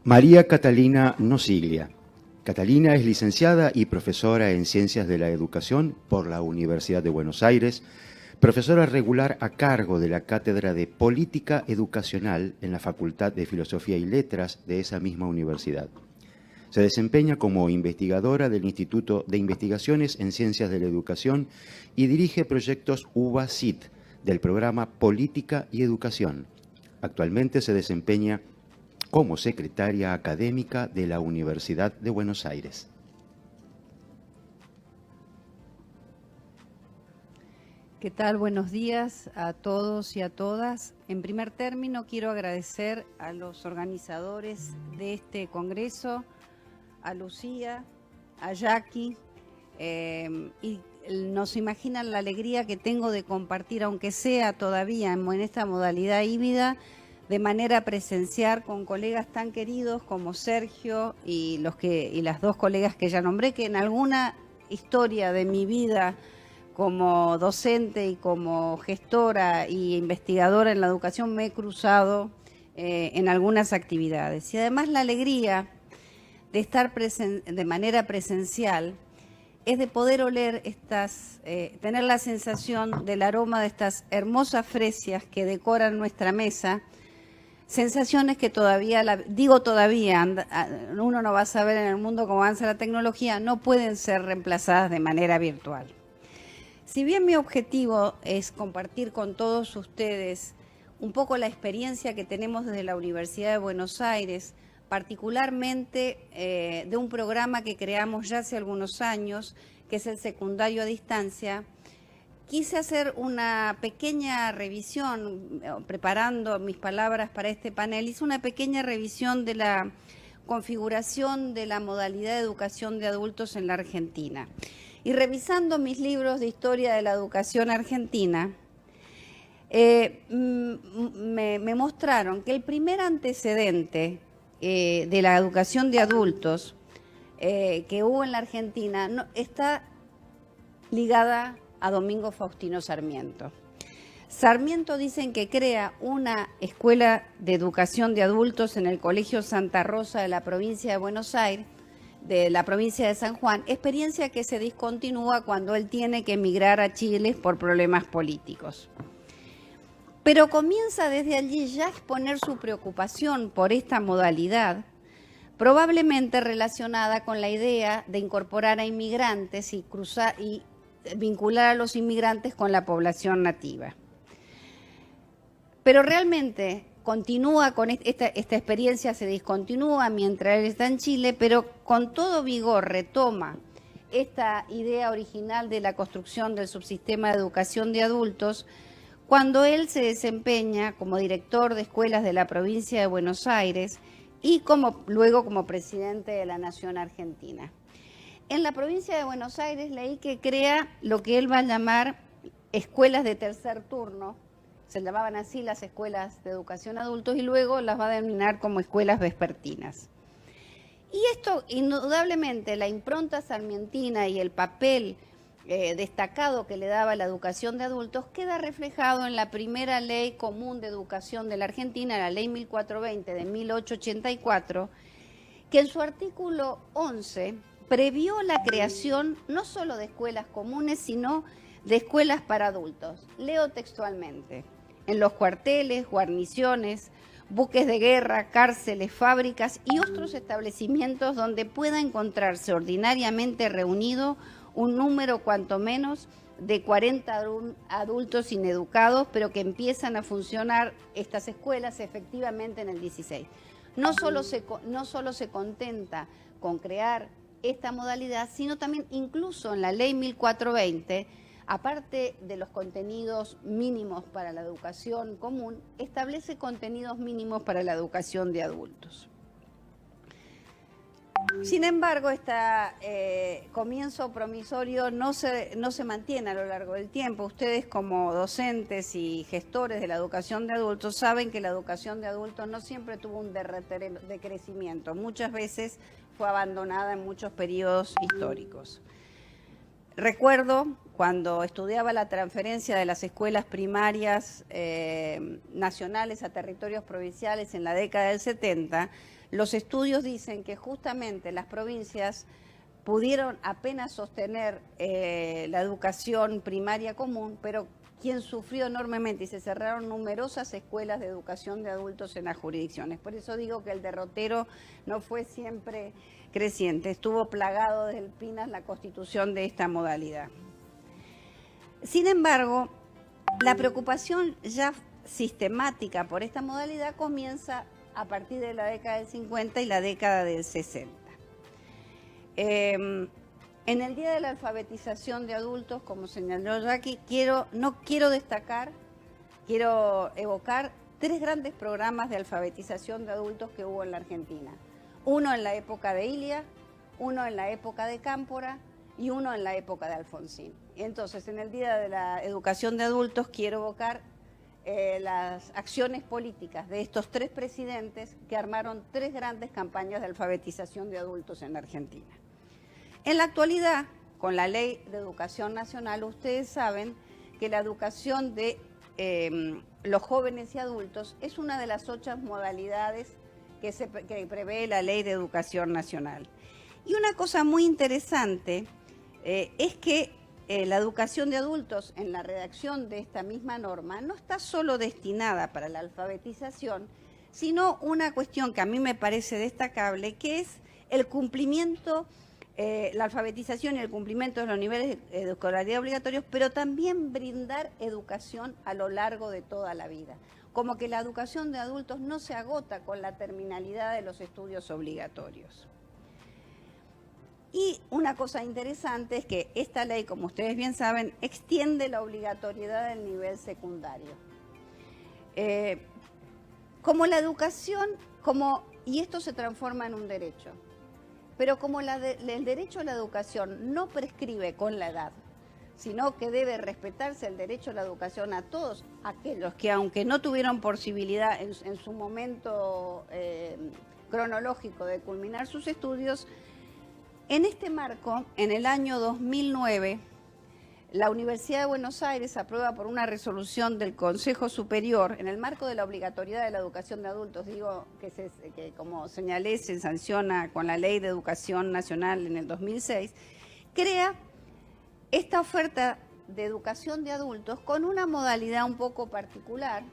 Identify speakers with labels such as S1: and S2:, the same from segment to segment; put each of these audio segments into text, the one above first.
S1: María Catalina Nosiglia. Catalina es licenciada y profesora en Ciencias de la Educación por la Universidad de Buenos Aires, profesora regular a cargo de la Cátedra de Política Educacional en la Facultad de Filosofía y Letras de esa misma universidad. Se desempeña como investigadora del Instituto de Investigaciones en Ciencias de la Educación y dirige proyectos UBA-CIT del programa Política y Educación. Actualmente se desempeña como secretaria académica de la Universidad de Buenos Aires.
S2: ¿Qué tal? Buenos días a todos y a todas. En primer término, quiero agradecer a los organizadores de este congreso, a Lucía, a Jackie, y no se imaginan la alegría que tengo de compartir, aunque sea todavía en esta modalidad híbrida, de manera presencial con colegas tan queridos como Sergio y las dos colegas que ya nombré, que en alguna historia de mi vida como docente y como gestora y investigadora en la educación me he cruzado en algunas actividades. Y además la alegría de estar de manera presencial es de poder oler tener la sensación del aroma de estas hermosas fresias que decoran nuestra mesa, sensaciones que todavía, uno no va a saber en el mundo cómo avanza la tecnología, no pueden ser reemplazadas de manera virtual. Si bien mi objetivo es compartir con todos ustedes un poco la experiencia que tenemos desde la Universidad de Buenos Aires, particularmente de un programa que creamos ya hace algunos años, que es el secundario a distancia, quise hacer una pequeña revisión, preparando mis palabras para este panel, hice una pequeña revisión de la configuración de la modalidad de educación de adultos en la Argentina. Y revisando mis libros de historia de la educación argentina, me mostraron que el primer antecedente de la educación de adultos que hubo en la Argentina está ligada a Domingo Faustino Sarmiento. Sarmiento dicen que crea una escuela de educación de adultos en el Colegio Santa Rosa de la provincia de Buenos Aires, de la provincia de San Juan, experiencia que se discontinúa cuando él tiene que emigrar a Chile por problemas políticos. Pero comienza desde allí ya a exponer su preocupación por esta modalidad, probablemente relacionada con la idea de incorporar a inmigrantes y vincular a los inmigrantes con la población nativa. Pero realmente continúa con esta experiencia, se discontinúa mientras él está en Chile, pero con todo vigor retoma esta idea original de la construcción del subsistema de educación de adultos cuando él se desempeña como director de escuelas de la provincia de Buenos Aires y luego como presidente de la Nación Argentina. En la provincia de Buenos Aires leí que crea lo que él va a llamar escuelas de tercer turno, se llamaban así las escuelas de educación adultos, y luego las va a denominar como escuelas vespertinas. Y esto, indudablemente, la impronta sarmientina y el papel destacado que le daba la educación de adultos queda reflejado en la primera ley común de educación de la Argentina, la ley 1420 de 1884, que en su artículo 11 previó la creación no solo de escuelas comunes, sino de escuelas para adultos. Leo textualmente: en los cuarteles, guarniciones, buques de guerra, cárceles, fábricas y otros establecimientos donde pueda encontrarse ordinariamente reunido un número cuanto menos de 40 adultos ineducados, pero que empiezan a funcionar estas escuelas efectivamente en el 16. No solo se contenta con crear esta modalidad, sino también incluso en la ley 1420, aparte de los contenidos mínimos para la educación común, establece contenidos mínimos para la educación de adultos. Sin embargo, este comienzo promisorio no se mantiene a lo largo del tiempo. Ustedes, como docentes y gestores de la educación de adultos, saben que la educación de adultos no siempre tuvo un derretero de crecimiento. Muchas veces fue abandonada en muchos periodos históricos. Recuerdo cuando estudiaba la transferencia de las escuelas primarias nacionales a territorios provinciales en la década del 70, los estudios dicen que justamente las provincias pudieron apenas sostener la educación primaria común, pero quien sufrió enormemente y se cerraron numerosas escuelas de educación de adultos en las jurisdicciones. Por eso digo que el derrotero no fue siempre creciente, estuvo plagado desde el Pinas la constitución de esta modalidad. Sin embargo, la preocupación ya sistemática por esta modalidad comienza a partir de la década del 50 y la década del 60. En el Día de la Alfabetización de Adultos, como señaló Jackie, quiero evocar 3 grandes programas de alfabetización de adultos que hubo en la Argentina. Uno en la época de Ilia, uno en la época de Cámpora y uno en la época de Alfonsín. Entonces, en el Día de la Educación de Adultos quiero evocar las acciones políticas de estos 3 presidentes que armaron 3 grandes campañas de alfabetización de adultos en la Argentina. En la actualidad, con la Ley de Educación Nacional, ustedes saben que la educación de los jóvenes y adultos es una de las 8 modalidades que prevé la Ley de Educación Nacional. Y una cosa muy interesante es que la educación de adultos en la redacción de esta misma norma no está solo destinada para la alfabetización, sino una cuestión que a mí me parece destacable, que es el cumplimiento, la alfabetización y el cumplimiento de los niveles de escolaridad obligatorios, pero también brindar educación a lo largo de toda la vida. Como que la educación de adultos no se agota con la terminalidad de los estudios obligatorios. Y una cosa interesante es que esta ley, como ustedes bien saben, extiende la obligatoriedad del nivel secundario. Como la educación, y esto se transforma en un derecho, pero como el derecho a la educación no prescribe con la edad, sino que debe respetarse el derecho a la educación a todos aquellos que, aunque no tuvieron posibilidad en su momento cronológico de culminar sus estudios, en este marco, en el año 2009, la Universidad de Buenos Aires aprueba por una resolución del Consejo Superior, en el marco de la obligatoriedad de la educación de adultos, digo que como señalé se sanciona con la Ley de Educación Nacional en el 2006, crea esta oferta de educación de adultos con una modalidad un poco particular,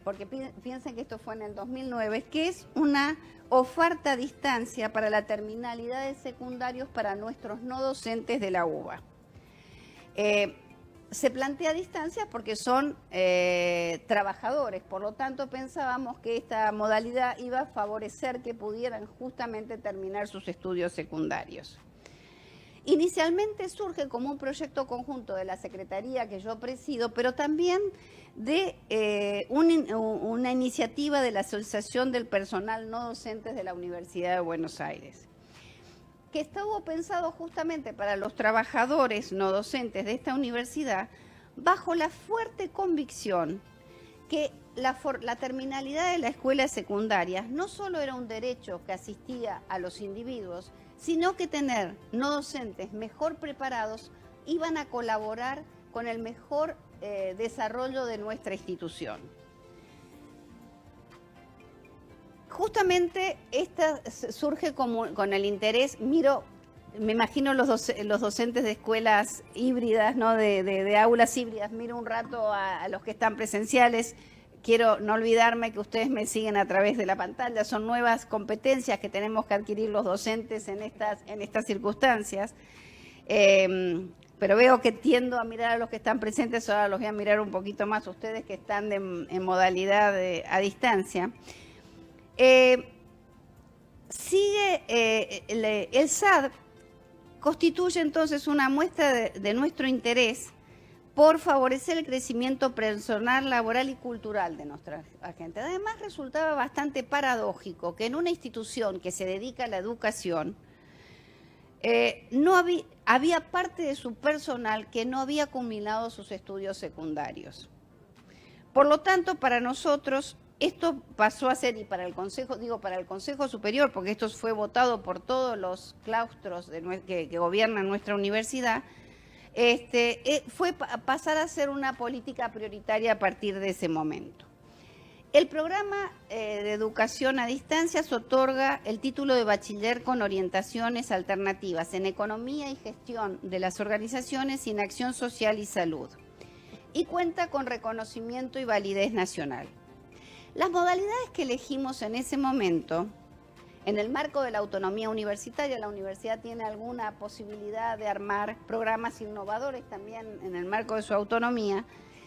S2: porque piensen que esto fue en el 2009, que es una oferta a distancia para la terminalidad de secundarios para nuestros no docentes de la UBA. Se plantea a distancia porque son trabajadores, por lo tanto pensábamos que esta modalidad iba a favorecer que pudieran justamente terminar sus estudios secundarios. Inicialmente surge como un proyecto conjunto de la Secretaría que yo presido, pero también de una iniciativa de la Asociación del Personal No Docentes de la Universidad de Buenos Aires, que estuvo pensado justamente para los trabajadores no docentes de esta universidad, bajo la fuerte convicción que la terminalidad de la escuela secundaria no solo era un derecho que asistía a los individuos, sino que tener no docentes mejor preparados iban a colaborar con el mejor desarrollo de nuestra institución. Justamente esta surge con el interés, me imagino los docentes de escuelas híbridas, ¿no? de aulas híbridas, miro un rato a los que están presenciales. Quiero no olvidarme que ustedes me siguen a través de la pantalla, son nuevas competencias que tenemos que adquirir los docentes en estas circunstancias, pero veo que tiendo a mirar a los que están presentes, ahora los voy a mirar un poquito más a ustedes que están en modalidad a distancia. El SAD constituye entonces una muestra de nuestro interés por favorecer el crecimiento personal, laboral y cultural de nuestra gente. Además, resultaba bastante paradójico que en una institución que se dedica a la educación, había parte de su personal que no había culminado sus estudios secundarios. Por lo tanto, para nosotros Esto pasó a ser, y para el Consejo, digo para el Consejo Superior, porque esto fue votado por todos los claustros que gobiernan nuestra universidad, fue pasar a ser una política prioritaria a partir de ese momento. El programa de educación a distancia se otorga el título de bachiller con orientaciones alternativas en economía y gestión de las organizaciones y en acción social y salud, y cuenta con reconocimiento y validez nacional. Las modalidades que elegimos en ese momento, en el marco de la autonomía universitaria, la universidad tiene alguna posibilidad de armar programas innovadores también en el marco de su autonomía,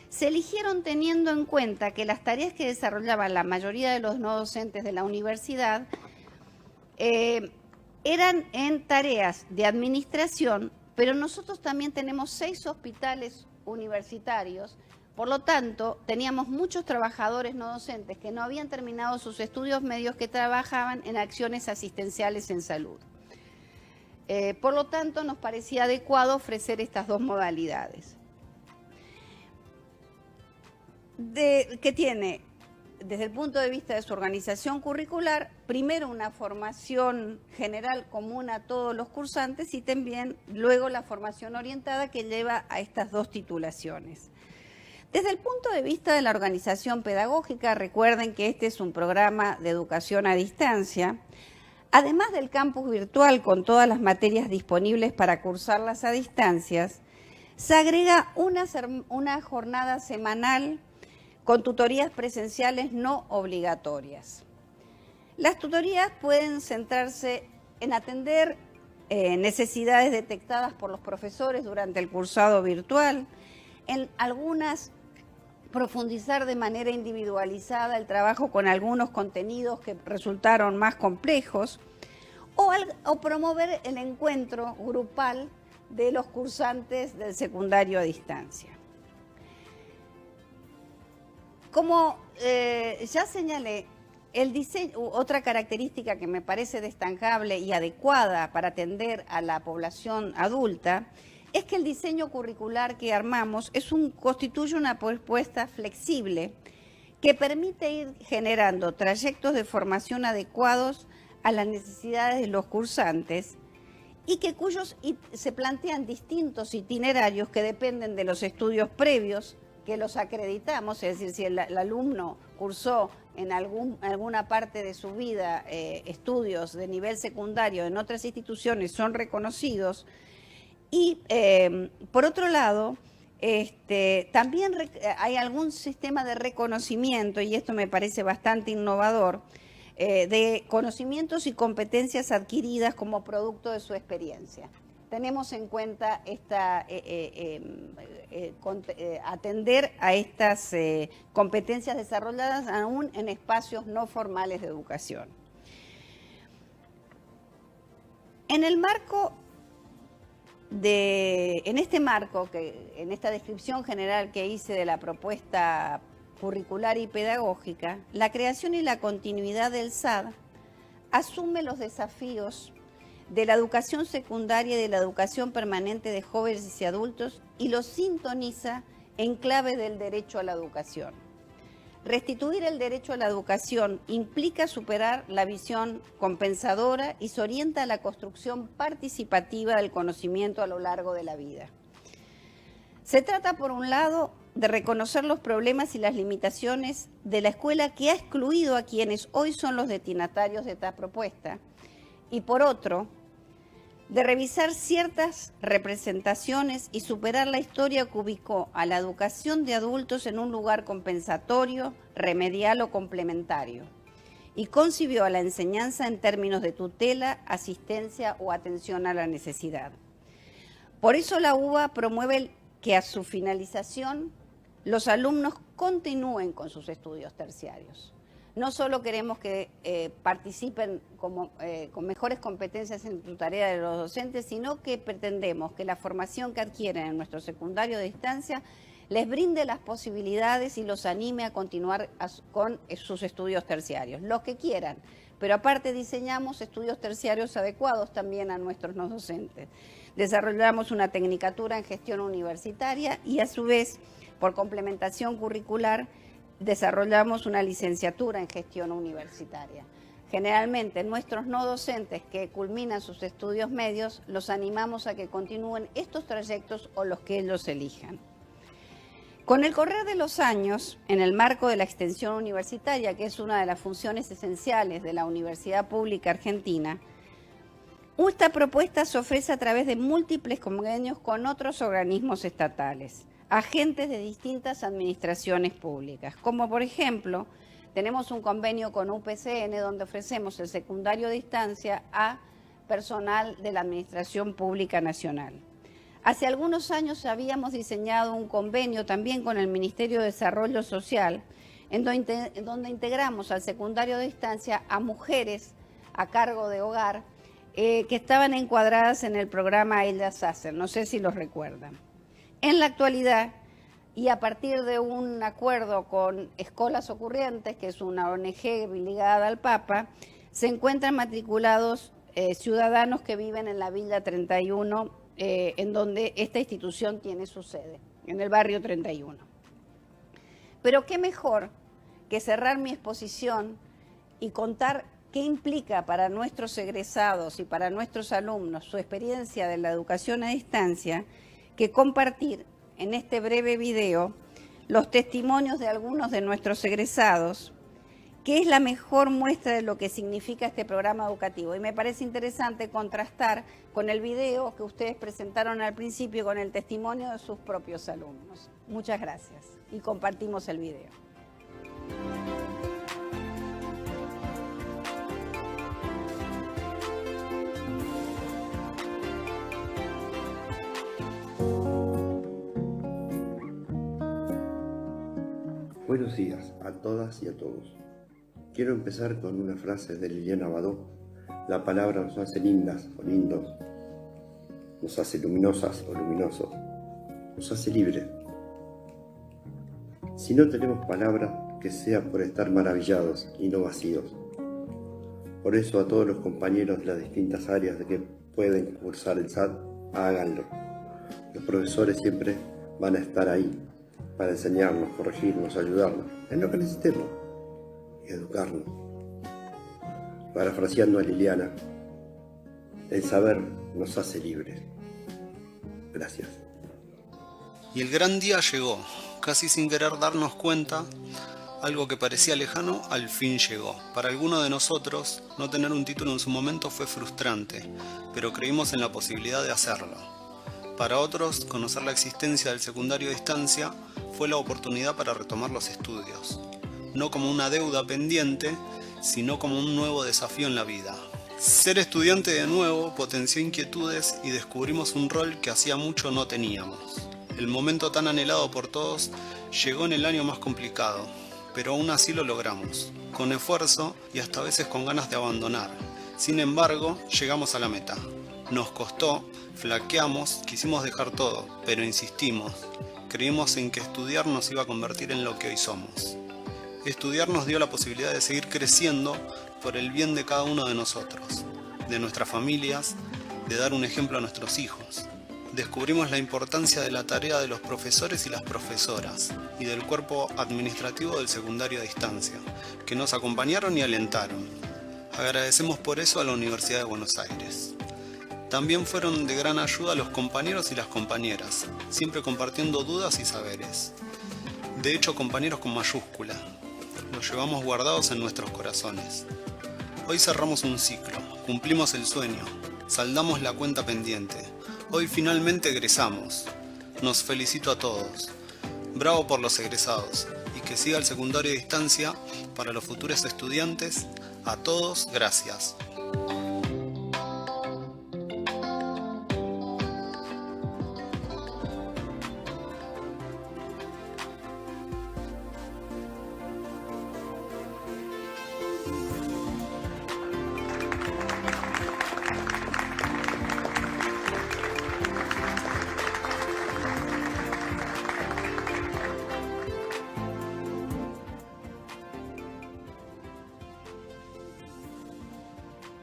S2: se eligieron teniendo en cuenta que las tareas que desarrollaban la mayoría de los no docentes de la universidad eran en tareas de administración, pero nosotros también tenemos 6 hospitales universitarios. Por lo tanto, teníamos muchos trabajadores no docentes que no habían terminado sus estudios medios que trabajaban en acciones asistenciales en salud. Por lo tanto, nos parecía adecuado ofrecer estas 2 modalidades. Que tiene, desde el punto de vista de su organización curricular, primero una formación general común a todos los cursantes y también luego la formación orientada que lleva a estas 2 titulaciones. Desde el punto de vista de la organización pedagógica, recuerden que este es un programa de educación a distancia. Además del campus virtual con todas las materias disponibles para cursarlas a distancias, se agrega una jornada semanal con tutorías presenciales no obligatorias. Las tutorías pueden centrarse en atender necesidades detectadas por los profesores durante el cursado virtual, en algunas profundizar de manera individualizada el trabajo con algunos contenidos que resultaron más complejos, o promover el encuentro grupal de los cursantes del secundario a distancia. Como ya señalé, el diseño, otra característica que me parece destacable y adecuada para atender a la población adulta es que el diseño curricular que armamos constituye una propuesta flexible que permite ir generando trayectos de formación adecuados a las necesidades de los cursantes y se plantean distintos itinerarios que dependen de los estudios previos que los acreditamos, es decir, si el alumno cursó en alguna parte de su vida estudios de nivel secundario en otras instituciones, son reconocidos. Y por otro lado, también hay algún sistema de reconocimiento, y esto me parece bastante innovador, de conocimientos y competencias adquiridas como producto de su experiencia. Tenemos en cuenta atender a estas competencias desarrolladas aún en espacios no formales de educación. En esta descripción general que hice de la propuesta curricular y pedagógica, la creación y la continuidad del SAD asume los desafíos de la educación secundaria y de la educación permanente de jóvenes y adultos y los sintoniza en clave del derecho a la educación. Restituir el derecho a la educación implica superar la visión compensadora y se orienta a la construcción participativa del conocimiento a lo largo de la vida. Se trata, por un lado, de reconocer los problemas y las limitaciones de la escuela que ha excluido a quienes hoy son los destinatarios de esta propuesta, y por otro, de revisar ciertas representaciones y superar la historia que ubicó a la educación de adultos en un lugar compensatorio, remedial o complementario, y concibió a la enseñanza en términos de tutela, asistencia o atención a la necesidad. Por eso la UBA promueve que a su finalización los alumnos continúen con sus estudios terciarios. No solo queremos que participen con mejores competencias en su tarea de los docentes, sino que pretendemos que la formación que adquieren en nuestro secundario de distancia les brinde las posibilidades y los anime a continuar con sus estudios terciarios, los que quieran. Pero aparte diseñamos estudios terciarios adecuados también a nuestros no docentes. Desarrollamos una tecnicatura en gestión universitaria y a su vez, por complementación curricular, desarrollamos una licenciatura en gestión universitaria. Generalmente nuestros no docentes que culminan sus estudios medios los animamos a que continúen estos trayectos o los que ellos elijan. Con el correr de los años, en el marco de la extensión universitaria, que es una de las funciones esenciales de la Universidad Pública Argentina, esta propuesta se ofrece a través de múltiples convenios con otros organismos estatales, agentes de distintas administraciones públicas, como por ejemplo, tenemos un convenio con UPCN donde ofrecemos el secundario a distancia a personal de la Administración Pública Nacional. Hace algunos años habíamos diseñado un convenio también con el Ministerio de Desarrollo Social, en donde integramos al secundario a distancia a mujeres a cargo de hogar que estaban encuadradas en el programa Ellas Hacen, no sé si los recuerdan. En la actualidad, y a partir de un acuerdo con Escolas Ocurrientes, que es una ONG ligada al Papa, se encuentran matriculados ciudadanos que viven en la Villa 31, en donde esta institución tiene su sede, en el barrio 31. Pero qué mejor que cerrar mi exposición y contar qué implica para nuestros egresados y para nuestros alumnos su experiencia de la educación a distancia, que compartir en este breve video los testimonios de algunos de nuestros egresados, que es la mejor muestra de lo que significa este programa educativo. Y me parece interesante contrastar con el video que ustedes presentaron al principio con el testimonio de sus propios alumnos. Muchas gracias y compartimos el video.
S3: Buenos días a todas y a todos. Quiero empezar con una frase de Liliana Badó. La palabra nos hace lindas o lindos, nos hace luminosas o luminosos, nos hace libres. Si no tenemos palabra, que sea por estar maravillados y no vacíos. Por eso a todos los compañeros de las distintas áreas de que pueden cursar el SAT, háganlo. Los profesores siempre van a estar ahí para enseñarnos, corregirnos, ayudarnos en lo que necesitemos y educarnos. Parafraseando a Liliana, el saber nos hace libres. Gracias.
S4: Y el gran día llegó, casi sin querer darnos cuenta, algo que parecía lejano al fin llegó. Para algunos de nosotros, no tener un título en su momento fue frustrante, pero creímos en la posibilidad de hacerlo. Para otros, conocer la existencia del secundario a distancia fue la oportunidad para retomar los estudios, no como una deuda pendiente, sino como un nuevo desafío en la vida. Ser estudiante de nuevo potenció inquietudes y descubrimos un rol que hacía mucho no teníamos. El momento tan anhelado por todos llegó en el año más complicado, pero aún así lo logramos, con esfuerzo y hasta a veces con ganas de abandonar. Sin embargo, llegamos a la meta. Nos costó, flaqueamos, quisimos dejar todo, pero insistimos. Creímos en que estudiar nos iba a convertir en lo que hoy somos. Estudiar nos dio la posibilidad de seguir creciendo por el bien de cada uno de nosotros, de nuestras familias, de dar un ejemplo a nuestros hijos. Descubrimos la importancia de la tarea de los profesores y las profesoras y del cuerpo administrativo del secundario a distancia, que nos acompañaron y alentaron. Agradecemos por eso a la Universidad de Buenos Aires. También fueron de gran ayuda los compañeros y las compañeras, siempre compartiendo dudas y saberes. De hecho, compañeros con mayúscula. Los llevamos guardados en nuestros corazones. Hoy cerramos un ciclo, cumplimos el sueño, saldamos la cuenta pendiente. Hoy finalmente egresamos. Nos felicito a todos. Bravo por los egresados. Y que siga el secundario a distancia para los futuros estudiantes. A todos, gracias.